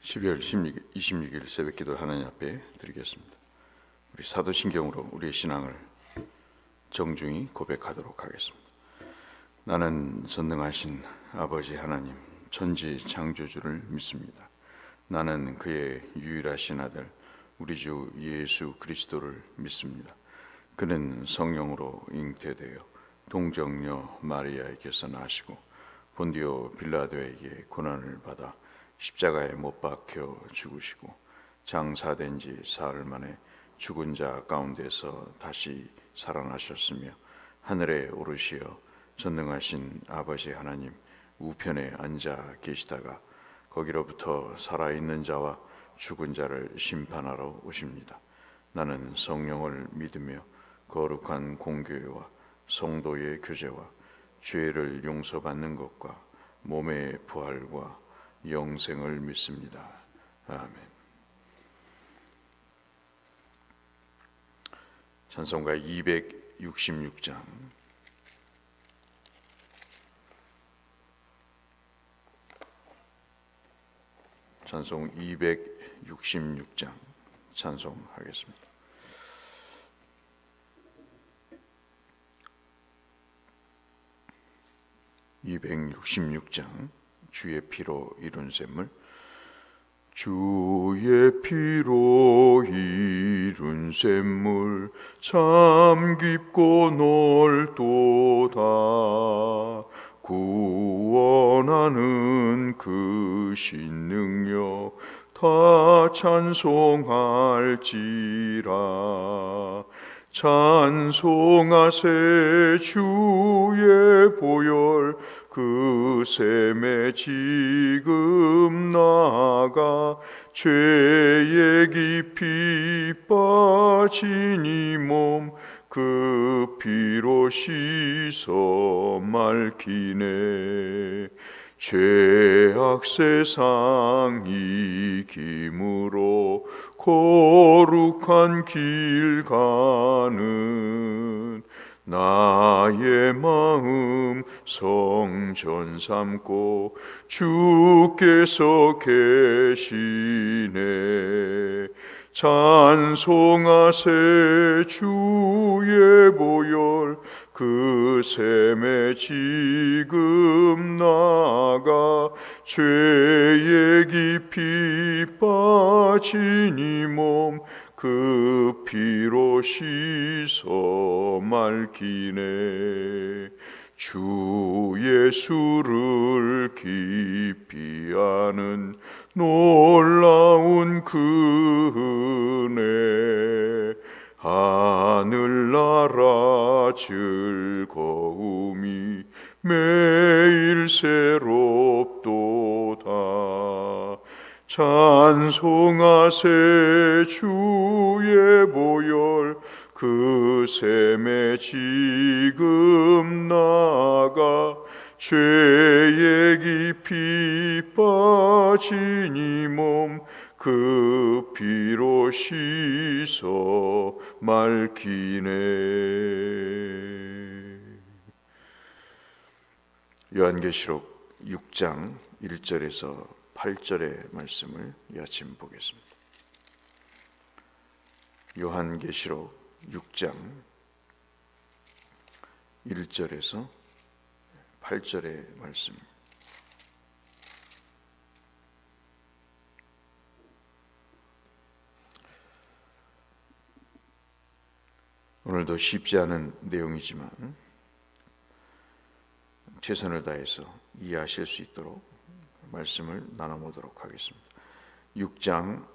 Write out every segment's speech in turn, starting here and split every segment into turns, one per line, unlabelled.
12월 26일 새벽 기도를 하나님 앞에 드리겠습니다. 우리 사도신경으로 우리의 신앙을 정중히 고백하도록 하겠습니다. 나는 전능하신 아버지 하나님 천지 창조주를 믿습니다. 나는 그의 유일하신 아들 우리 주 예수 그리스도를 믿습니다. 그는 성령으로 잉태되어 동정녀 마리아에게서 나시고 본디오 빌라도에게 고난을 받아 십자가에 못 박혀 죽으시고 장사된 지 사흘 만에 죽은 자 가운데서 다시 살아나셨으며 하늘에 오르시어 전능하신 아버지 하나님 우편에 앉아 계시다가 거기로부터 살아있는 자와 죽은 자를 심판하러 오십니다. 나는 성령을 믿으며 거룩한 공교회와 성도의 교제와 죄를 용서받는 것과 몸의 부활과 영생을 믿습니다. 아멘. 찬송가 266장 찬송 266장 찬송하겠습니다. (266장) 주의 피로 이룬 샘물. 주의 피로 이룬 샘물 참 깊고 넓도다. 구원하는 그 신능력 다 찬송할지라. 찬송하세 주의 보혈 그 샘에 지금 나가 죄에 깊이 빠진 이 몸 그 피로 씻어 맑히네. 죄악 세상 이김으로 거룩한 길 가는 나의 마음 성전 삼고 주께서 계시네. 찬송하세 주의 보혈 그 샘에 지금 나가 죄에 깊이 빠진 이 몸 그 피로 씻어 맑히네. 주 예수를 깊이 아는 놀라운 그 은혜 하늘나라 즐거움이 매일 새롭도다. 찬송하세 주의 보혈 그 샘에 지금 나가 죄에 깊이 빠진 이 몸 그 피로 씻어 맑히네. 요한계시록 6장 1절에서 8절의 말씀을 이 아침 보겠습니다. 요한계시록 6장 1절에서 8절의 말씀. 오늘도 쉽지 않은 내용이지만 최선을 다해서 이해하실 수 있도록 말씀을 나눠보도록 하겠습니다. 6장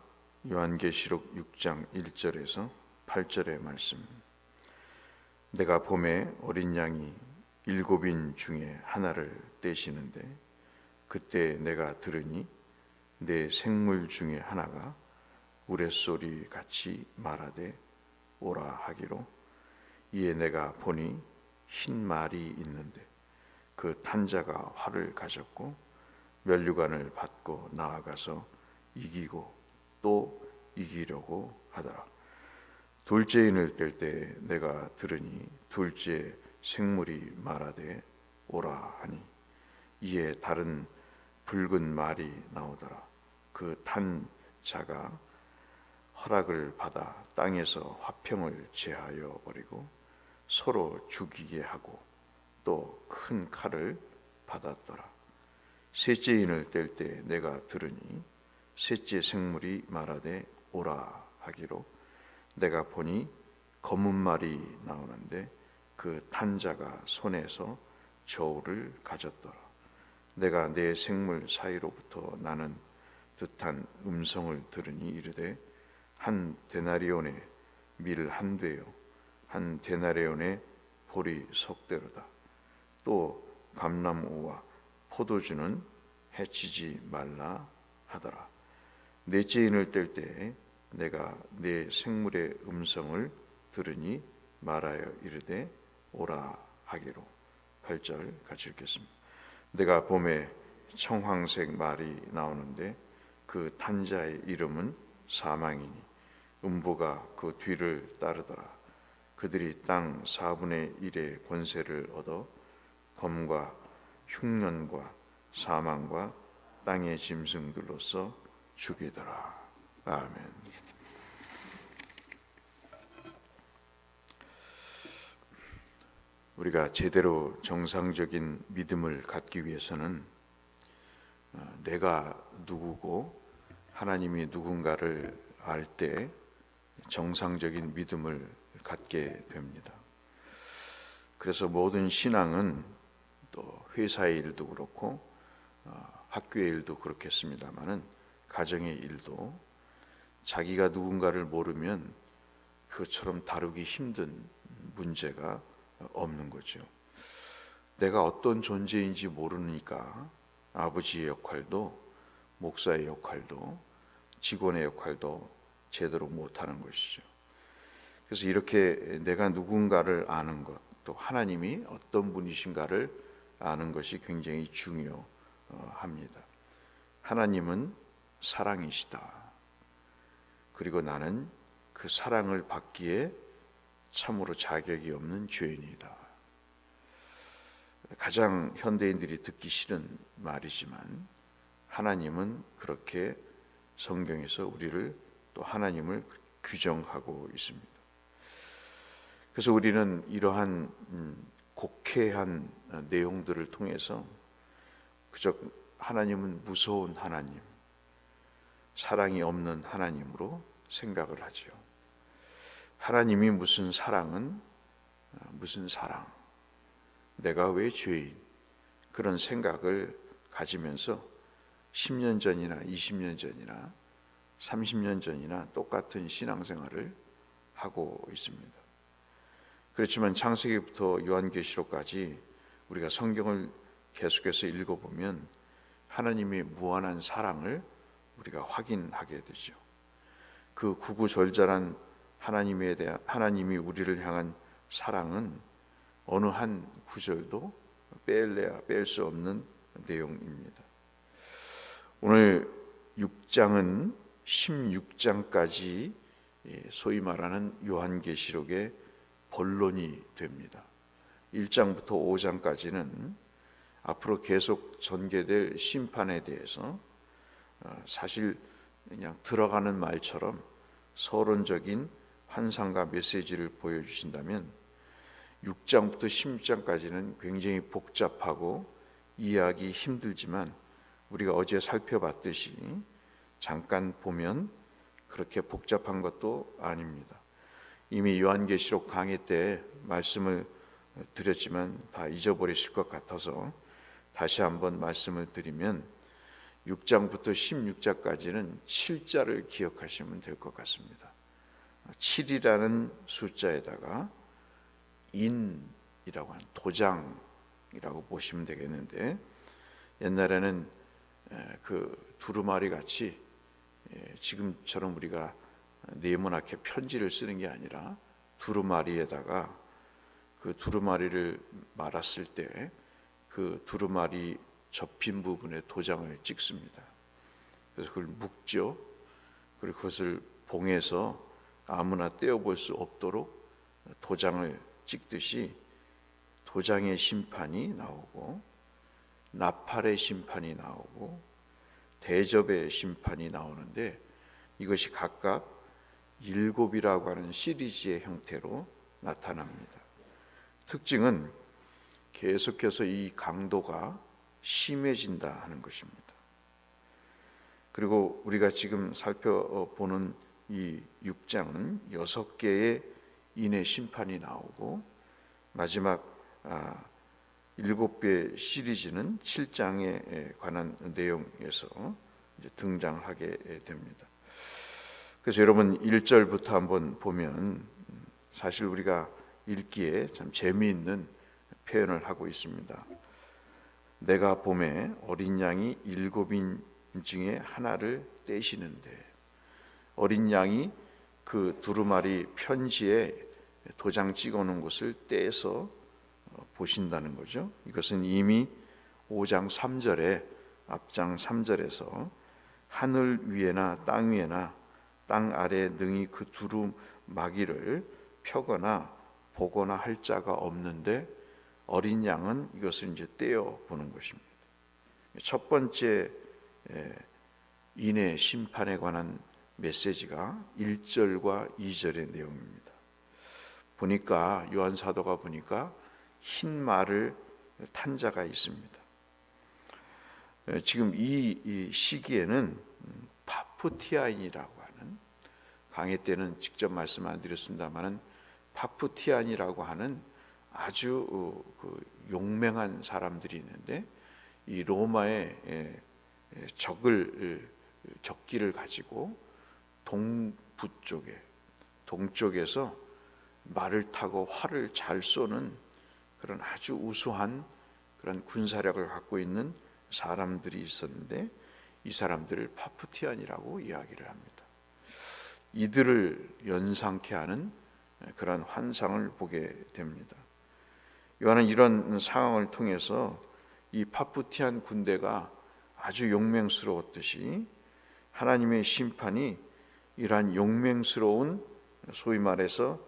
요한계시록 6장 1절에서 8절의 말씀. 내가 봄에 어린 양이 7인 중에 하나를 떼시는데 그때 내가 들으니 내 생물 중에 하나가 우레소리 같이 말하되 오라 하기로. 이에 내가 보니 흰 말이 있는데 그 탄자가 활을 가졌고 면류관을 받고 나아가서 이기고 또 이기려고 하더라. 둘째인을 뗄 때 내가 들으니 둘째 생물이 말하되 오라 하니 이에 다른 붉은 말이 나오더라. 그 탄자가 허락을 받아 땅에서 화평을 제하여 버리고 서로 죽이게 하고 또 큰 칼을 받았더라. 셋째인을 뗄 때 내가 들으니 셋째 생물이 말하되 오라 하기로 내가 보니 검은 말이 나오는데 그 탄자가 손에서 저울을 가졌더라. 내가 내 생물 사이로부터 나는 듯한 음성을 들으니 이르되 한 데나리온의 밀 한 되요 한 데나리온의 보리 석 대로다. 또 감람우와 포도주는 해치지 말라 하더라. 넷째 인을 뗄 때 내가 내 생물의 음성을 들으니 말하여 이르되 오라 하기로. 8절 같이 읽겠습니다. 내가 봄에 청황색 말이 나오는데 그 탄자의 이름은 사망이니 음부가 그 뒤를 따르더라. 그들이 땅 4분의 1의 권세를 얻어 검과 흉년과 사망과 땅의 짐승들로서 죽이더라. 아멘. 우리가 제대로 정상적인 믿음을 갖기 위해서는 내가 누구고 하나님이 누군가를 알 때 정상적인 믿음을 갖게 됩니다. 그래서 모든 신앙은 또 회사의 일도 그렇고 학교의 일도 그렇겠습니다마는 가정의 일도 자기가 누군가를 모르면 그것처럼 다루기 힘든 문제가 없는 거죠. 내가 어떤 존재인지 모르니까 아버지의 역할도 목사의 역할도 직원의 역할도 제대로 못하는 것이죠. 그래서 이렇게 내가 누군가를 아는 것, 또 하나님이 어떤 분이신가를 아는 것이 굉장히 중요합니다. 하나님은 사랑이시다. 그리고 나는 그 사랑을 받기에 참으로 자격이 없는 죄인이다. 가장 현대인들이 듣기 싫은 말이지만 하나님은 그렇게 성경에서 우리를 또 하나님을 규정하고 있습니다. 그래서 우리는 이러한 곡해한 내용들을 통해서 그저 하나님은 무서운 하나님, 사랑이 없는 하나님으로 생각을 하죠. 하나님이 무슨 사랑은 무슨 사랑, 내가 왜 죄인, 그런 생각을 가지면서 10년 전이나 20년 전이나 30년 전이나 똑같은 신앙생활을 하고 있습니다. 그렇지만 창세기부터 요한계시록까지 우리가 성경을 계속해서 읽어보면 하나님의 무한한 사랑을 우리가 확인하게 되죠. 그 구구절절한 하나님이 우리를 향한 사랑은 어느 한 구절도 뺄래야 뺄 수 없는 내용입니다. 오늘 6장은 16장까지 소위 말하는 요한계시록의 본론이 됩니다. 1장부터 5장까지는 앞으로 계속 전개될 심판에 대해서 사실 그냥 들어가는 말처럼 서론적인 환상과 메시지를 보여주신다면 6장부터 16장까지는 굉장히 복잡하고 이해하기 힘들지만 우리가 어제 살펴봤듯이 잠깐 보면 그렇게 복잡한 것도 아닙니다. 이미 요한계시록 강의 때 말씀을 드렸지만 다 잊어버리실 것 같아서 다시 한번 말씀을 드리면 6장부터 16장까지는 7자를 기억하시면 될 것 같습니다. 7이라는 숫자에다가 인이라고 하는 도장이라고 보시면 되겠는데, 옛날에는 그 두루마리 같이 지금처럼 우리가 네모나게 편지를 쓰는 게 아니라 두루마리에다가 그 두루마리를 말았을 때 그 두루마리 접힌 부분에 도장을 찍습니다. 그래서 그걸 묶죠. 그리고 그것을 봉해서 아무나 떼어볼 수 없도록 도장을 찍듯이 도장의 심판이 나오고 나팔의 심판이 나오고 대접의 심판이 나오는데 이것이 각각 7이라고 하는 시리즈의 형태로 나타납니다. 특징은 계속해서 이 강도가 심해진다 하는 것입니다. 그리고 우리가 지금 살펴보는 이 6장은 6개의 인의 심판이 나오고 마지막 7배 시리즈는 7장에 관한 내용에서 이제 등장을 하게 됩니다. 그래서 여러분 1절부터 한번 보면 사실 우리가 읽기에 참 재미있는 표현을 하고 있습니다. 내가 봄에 어린 양이 7인 중에 하나를 떼시는데, 어린 양이 그 두루마리 편지에 도장 찍어놓은 것을 떼서 보신다는 거죠. 이것은 이미 5장 3절에 앞장 3절에서 하늘 위에나 땅 위에나 땅 아래에 능히 그 두루마기를 펴거나 보거나 할 자가 없는데 어린 양은 이것을 이제 떼어 보는 것입니다. 첫 번째 인의 심판에 관한 메시지가 1절과 2절의 내용입니다. 보니까 요한 사도가 보니까 흰 말을 탄 자가 있습니다. 지금 이 시기에는 파푸티아인이라고 하는, 강의 때는 직접 말씀 안 드렸습니다만은 파푸티안이라고 하는 아주 용맹한 사람들이 있는데 이 로마의 적기를 가지고 동쪽에서 말을 타고 활을 잘 쏘는 그런 아주 우수한 그런 군사력을 갖고 있는 사람들이 있었는데 이 사람들을 파푸티안이라고 이야기를 합니다. 이들을 연상케 하는 그런 환상을 보게 됩니다. 요한은 이런 상황을 통해서 이 파푸티안 군대가 아주 용맹스러웠듯이 하나님의 심판이 이러한 용맹스러운, 소위 말해서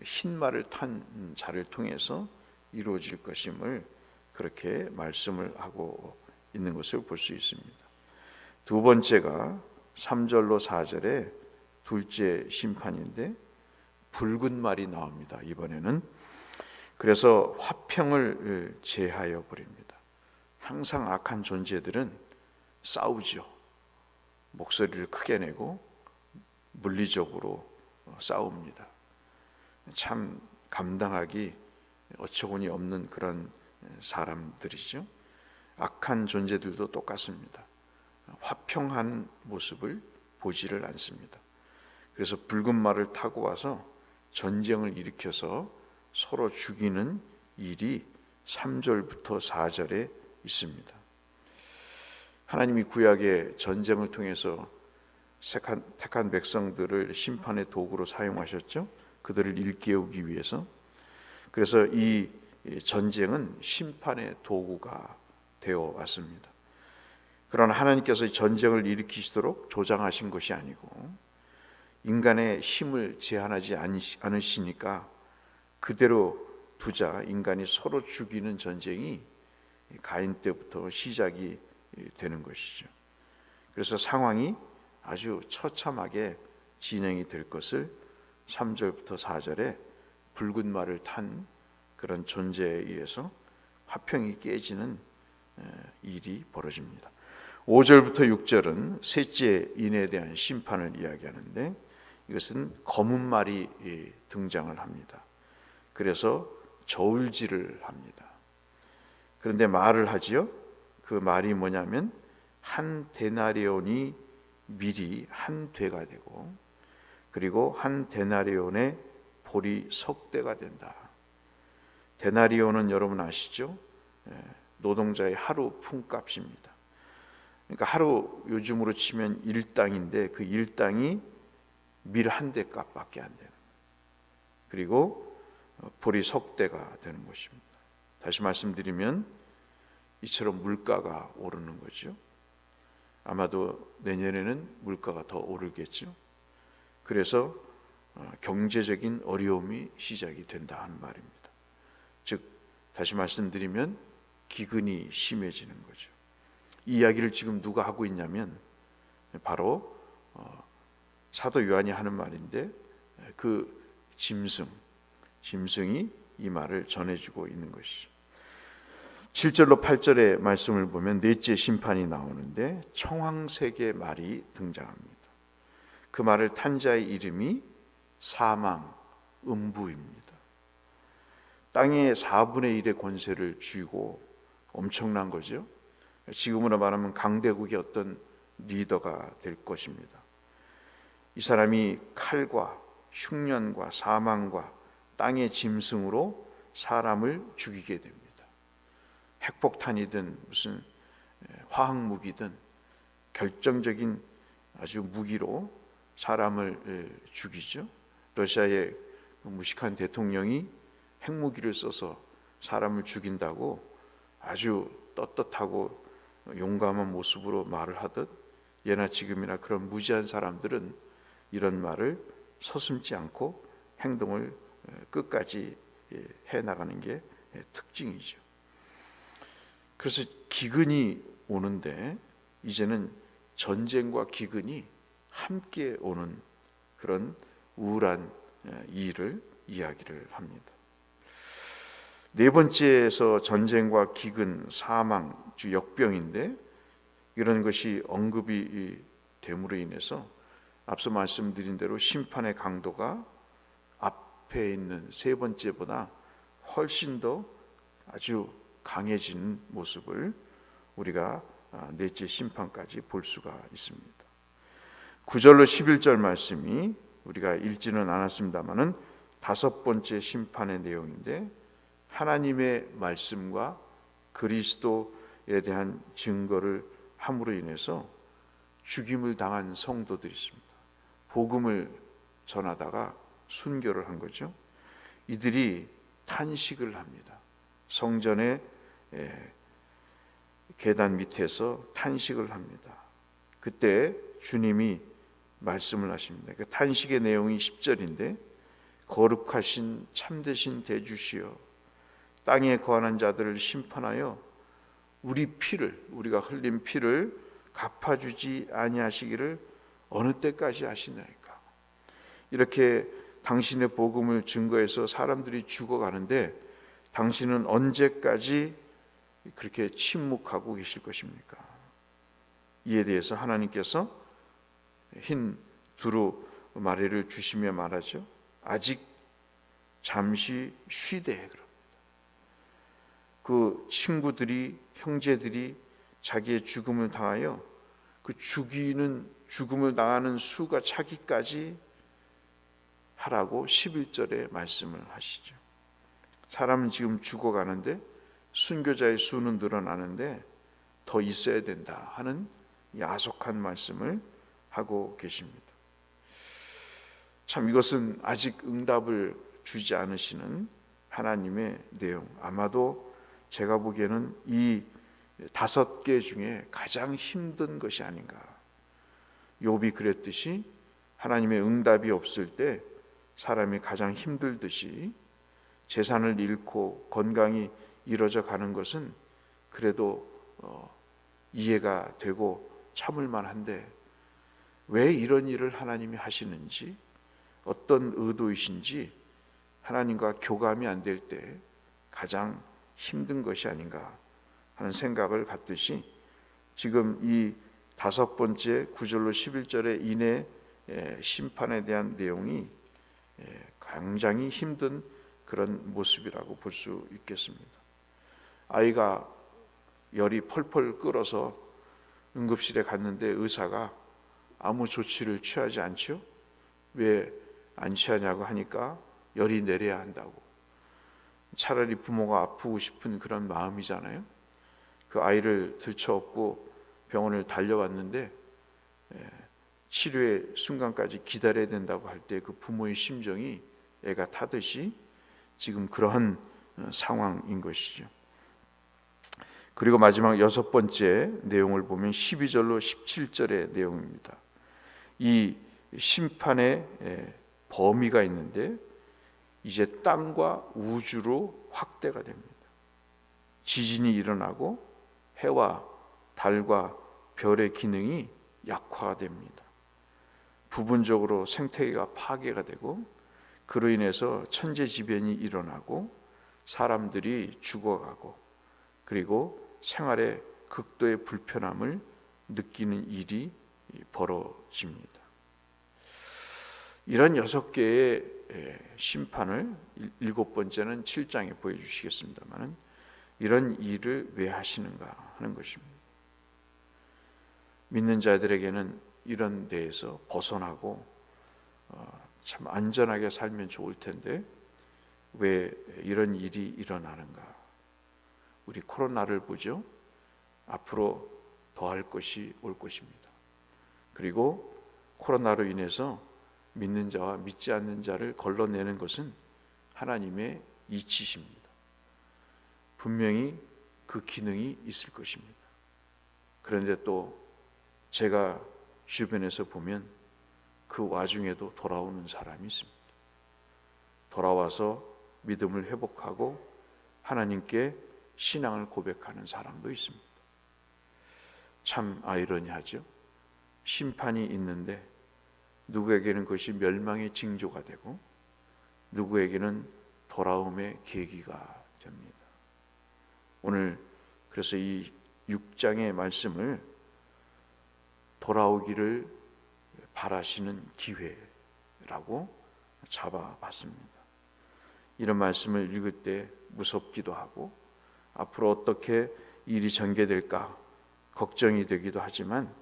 흰 말을 탄 자를 통해서 이루어질 것임을 그렇게 말씀을 하고 있는 것을 볼 수 있습니다. 두 번째가 3절로 4절에 둘째 심판인데 붉은 말이 나옵니다. 이번에는 그래서 화평을 제하여 버립니다. 항상 악한 존재들은 싸우죠. 목소리를 크게 내고 물리적으로 싸웁니다. 참 감당하기 어처구니 없는 그런 사람들이죠. 악한 존재들도 똑같습니다. 화평한 모습을 보지를 않습니다. 그래서 붉은 말을 타고 와서 전쟁을 일으켜서 서로 죽이는 일이 3절부터 4절에 있습니다. 하나님이 구약의 전쟁을 통해서 택한 백성들을 심판의 도구로 사용하셨죠. 그들을 일깨우기 위해서. 그래서 이 전쟁은 심판의 도구가 되어 왔습니다. 그러나 하나님께서 전쟁을 일으키시도록 조장하신 것이 아니고 인간의 힘을 제한하지 않으시니까 그대로 두자 인간이 서로 죽이는 전쟁이 가인 때부터 시작이 되는 것이죠. 그래서 상황이 아주 처참하게 진행이 될 것을 3절부터 4절에 붉은 말을 탄 그런 존재에 의해서 화평이 깨지는 일이 벌어집니다. 5절부터 6절은 셋째 인에 대한 심판을 이야기하는데 이것은 검은 말이 등장을 합니다. 그래서 저울질을 합니다. 그런데 말을 하지요. 그 말이 뭐냐면 한 데나리온이 밀이 한 되가 되고 그리고 한 데나리온의 볼이 석 대가 된다. 데나리온은 여러분 아시죠? 노동자의 하루 품값입니다. 그러니까 하루 요즘으로 치면 일당인데 그 일당이 밀 한 대 값밖에 안 되는. 그리고 볼이 석 대가 되는 것입니다. 다시 말씀드리면 이처럼 물가가 오르는 거죠. 아마도 내년에는 물가가 더 오르겠죠. 그래서 경제적인 어려움이 시작이 된다 하는 말입니다. 즉 다시 말씀드리면 기근이 심해지는 거죠. 이 이야기를 지금 누가 하고 있냐면 바로 사도 요한이 하는 말인데, 그 짐승이 이 말을 전해주고 있는 것이죠. 7절로 8절의 말씀을 보면 넷째 심판이 나오는데 청황색의 말이 등장합니다. 그 말을 탄 자의 이름이 사망, 음부입니다. 땅의 4분의 1의 권세를 쥐고, 엄청난 거죠. 지금으로 말하면 강대국의 어떤 리더가 될 것입니다. 이 사람이 칼과 흉년과 사망과 땅의 짐승으로 사람을 죽이게 됩니다. 핵폭탄이든 무슨 화학무기든 결정적인 아주 무기로 사람을 죽이죠. 러시아의 무식한 대통령이 핵무기를 써서 사람을 죽인다고 아주 떳떳하고 용감한 모습으로 말을 하듯, 예나 지금이나 그런 무지한 사람들은 이런 말을 서슴지 않고 행동을 끝까지 해나가는 게 특징이죠. 그래서 기근이 오는데 이제는 전쟁과 기근이 함께 오는 그런 우울한 일을 이야기를 합니다. 네 번째에서 전쟁과 기근, 사망, 즉 역병인데, 이런 것이 언급이 됨으로 인해서 앞서 말씀드린 대로 심판의 강도가 앞에 있는 세 번째보다 훨씬 더 아주 강해지는 모습을 우리가 넷째 심판까지 볼 수가 있습니다. 9절로 11절 말씀이 우리가 읽지는 않았습니다마는 다섯 번째 심판의 내용인데, 하나님의 말씀과 그리스도에 대한 증거를 함으로 인해서 죽임을 당한 성도들이 있습니다. 복음을 전하다가 순교를 한 거죠. 이들이 탄식을 합니다. 성전의 계단 밑에서 탄식을 합니다. 그때 주님이 말씀을 하십니다. 그 탄식의 내용이 10절인데, 거룩하신 참되신 대주시여, 땅에 거하는 자들을 심판하여 우리가 흘린 피를 갚아주지 아니하시기를 어느 때까지 하시나이까. 이렇게 당신의 복음을 증거해서 사람들이 죽어가는데 당신은 언제까지 그렇게 침묵하고 계실 것입니까? 이에 대해서 하나님께서 흰 두루마리를 주시며 말하죠. 아직 잠시 쉬되 그럽니다. 그 친구들이, 형제들이 자기의 죽음을 당하여 그 죽음을 당하는 수가 차기까지 하라고 11절에 말씀을 하시죠. 사람은 지금 죽어가는데 순교자의 수는 늘어나는데 더 있어야 된다 하는 야속한 말씀을 하고 계십니다. 참, 이것은 아직 응답을 주지 않으시는 하나님의 내용, 아마도 제가 보기에는 이 5개 중에 가장 힘든 것이 아닌가. 욥이 그랬듯이 하나님의 응답이 없을 때 사람이 가장 힘들듯이 재산을 잃고 건강이 이뤄져 가는 것은 그래도 이해가 되고 참을 만한데, 왜 이런 일을 하나님이 하시는지, 어떤 의도이신지 하나님과 교감이 안 될 때 가장 힘든 것이 아닌가 하는 생각을 갖듯이, 지금 이 5번째 9절로 11절의 인해 심판에 대한 내용이 굉장히 힘든 그런 모습이라고 볼 수 있겠습니다. 아이가 열이 펄펄 끓어서 응급실에 갔는데 의사가 아무 조치를 취하지 않죠. 왜 안 취하냐고 하니까 열이 내려야 한다고. 차라리 부모가 아프고 싶은 그런 마음이잖아요. 그 아이를 들쳐업고 병원을 달려왔는데 치료의 순간까지 기다려야 된다고 할 때 그 부모의 심정이 애가 타듯이 지금 그러한 상황인 것이죠. 그리고 마지막 6번째 내용을 보면 12절로 17절의 내용입니다. 이 심판의 범위가 있는데 이제 땅과 우주로 확대가 됩니다. 지진이 일어나고 해와 달과 별의 기능이 약화가 됩니다. 부분적으로 생태계가 파괴가 되고 그로 인해서 천재지변이 일어나고 사람들이 죽어가고 그리고 생활에 극도의 불편함을 느끼는 일이 벌어집니다. 이런 6개의 심판을 7번째는 7장에 보여주시겠습니다만 이런 일을 왜 하시는가 하는 것입니다. 믿는 자들에게는 이런 데에서 벗어나고 참 안전하게 살면 좋을 텐데 왜 이런 일이 일어나는가? 우리 코로나를 보죠. 앞으로 더할 것이 올 것입니다. 그리고 코로나로 인해서 믿는 자와 믿지 않는 자를 걸러내는 것은 하나님의 이치십니다. 분명히 그 기능이 있을 것입니다. 그런데 또 제가 주변에서 보면 그 와중에도 돌아오는 사람이 있습니다. 돌아와서 믿음을 회복하고 하나님께 신앙을 고백하는 사람도 있습니다. 참 아이러니하죠. 심판이 있는데 누구에게는 그것이 멸망의 징조가 되고 누구에게는 돌아옴의 계기가 됩니다. 오늘 그래서 이 6장의 말씀을 돌아오기를 바라시는 기회라고 잡아봤습니다. 이런 말씀을 읽을 때 무섭기도 하고 앞으로 어떻게 일이 전개될까 걱정이 되기도 하지만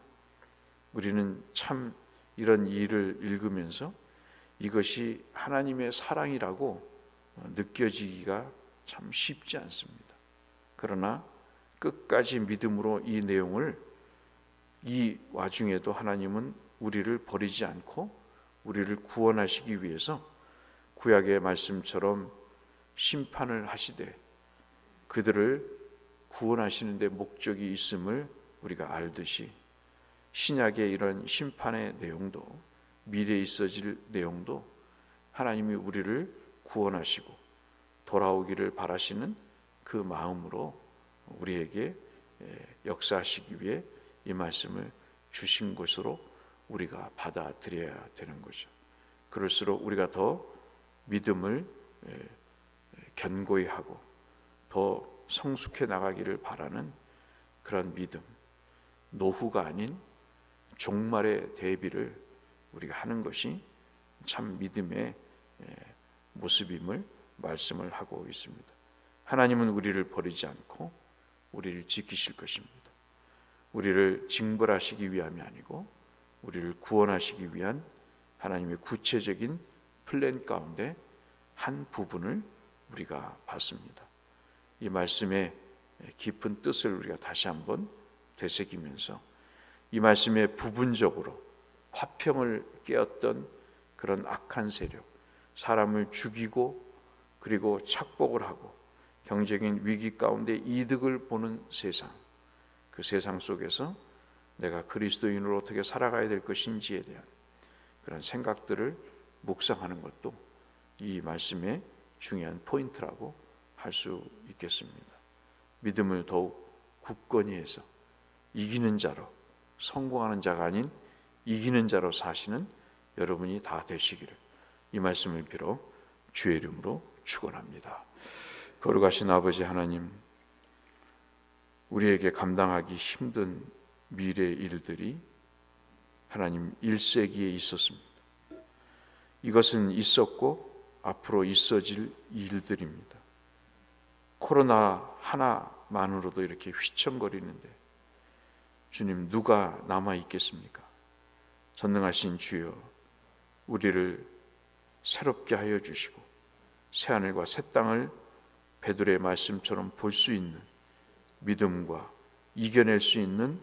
우리는 참 이런 일을 읽으면서 이것이 하나님의 사랑이라고 느껴지기가 참 쉽지 않습니다. 그러나 끝까지 믿음으로 이 내용을 이 와중에도 하나님은 우리를 버리지 않고 우리를 구원하시기 위해서 구약의 말씀처럼 심판을 하시되 그들을 구원하시는 데 목적이 있음을 우리가 알듯이 신약의 이런 심판의 내용도 미래에 있어질 내용도 하나님이 우리를 구원하시고 돌아오기를 바라시는 그 마음으로 우리에게 역사하시기 위해 이 말씀을 주신 것으로 우리가 받아들여야 되는 거죠. 그럴수록 우리가 더 믿음을 견고히 하고 더 성숙해 나가기를 바라는 그런 믿음, 노후가 아닌 종말의 대비를 우리가 하는 것이 참 믿음의 모습임을 말씀을 하고 있습니다. 하나님은 우리를 버리지 않고 우리를 지키실 것입니다. 우리를 징벌하시기 위함이 아니고 우리를 구원하시기 위한 하나님의 구체적인 플랜 가운데 한 부분을 우리가 봤습니다. 이 말씀의 깊은 뜻을 우리가 다시 한번 되새기면서 이 말씀에 부분적으로 화평을 깨었던 그런 악한 세력, 사람을 죽이고 그리고 착복을 하고 경제적인 위기 가운데 이득을 보는 세상, 그 세상 속에서 내가 그리스도인으로 어떻게 살아가야 될 것인지에 대한 그런 생각들을 묵상하는 것도 이 말씀의 중요한 포인트라고 할 수 있겠습니다. 믿음을 더욱 굳건히 해서 이기는 자로, 성공하는 자가 아닌 이기는 자로 사시는 여러분이 다 되시기를 이 말씀을 빌어 주의 이름으로 축원합니다. 거룩하신 아버지 하나님, 우리에게 감당하기 힘든 미래의 일들이 하나님 1세기에 있었습니다. 이것은 있었고 앞으로 있어질 일들입니다. 코로나 하나만으로도 이렇게 휘청거리는데 주님, 누가 남아 있겠습니까? 전능하신 주여, 우리를 새롭게 하여 주시고 새하늘과 새 땅을 베드로의 말씀처럼 볼 수 있는 믿음과 이겨낼 수 있는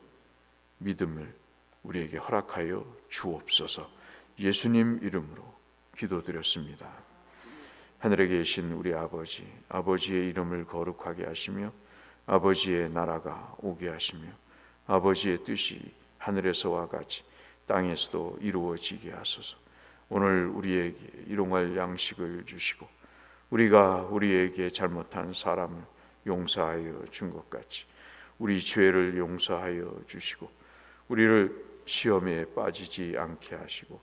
믿음을 우리에게 허락하여 주옵소서. 예수님 이름으로 기도드렸습니다. 하늘에 계신 우리 아버지, 아버지의 이름을 거룩하게 하시며 아버지의 나라가 오게 하시며 아버지의 뜻이 하늘에서와 같이 땅에서도 이루어지게 하소서. 오늘 우리에게 일용할 양식을 주시고 우리가 우리에게 잘못한 사람을 용서하여 준 것 같이 우리 죄를 용서하여 주시고 우리를 시험에 빠지지 않게 하시고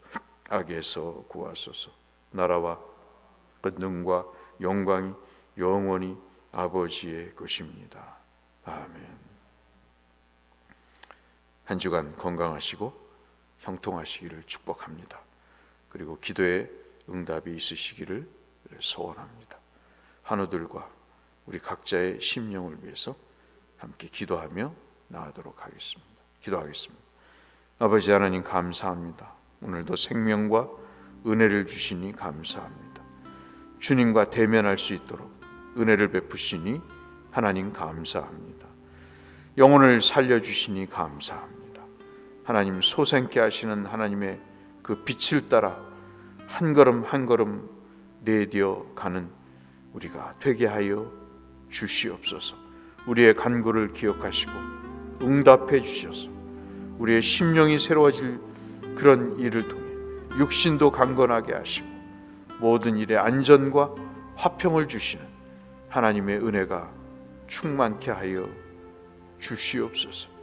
악에서 구하소서. 나라와 그 능과 영광이 영원히 아버지의 것입니다. 아멘. 한 주간 건강하시고 형통하시기를 축복합니다. 그리고 기도에 응답이 있으시기를 소원합니다. 한우들과 우리 각자의 심령을 위해서 함께 기도하며 나아가도록 하겠습니다. 기도하겠습니다. 아버지 하나님 감사합니다. 오늘도 생명과 은혜를 주시니 감사합니다. 주님과 대면할 수 있도록 은혜를 베푸시니 하나님 감사합니다. 영혼을 살려주시니 감사합니다. 하나님 소생케 하시는 하나님의 그 빛을 따라 한 걸음 한 걸음 내디어 가는 우리가 되게 하여 주시옵소서. 우리의 간구를 기억하시고 응답해 주셔서 우리의 심령이 새로워질 그런 일을 통해 육신도 강건하게 하시고 모든 일에 안전과 화평을 주시는 하나님의 은혜가 충만케 하여 주시옵소서.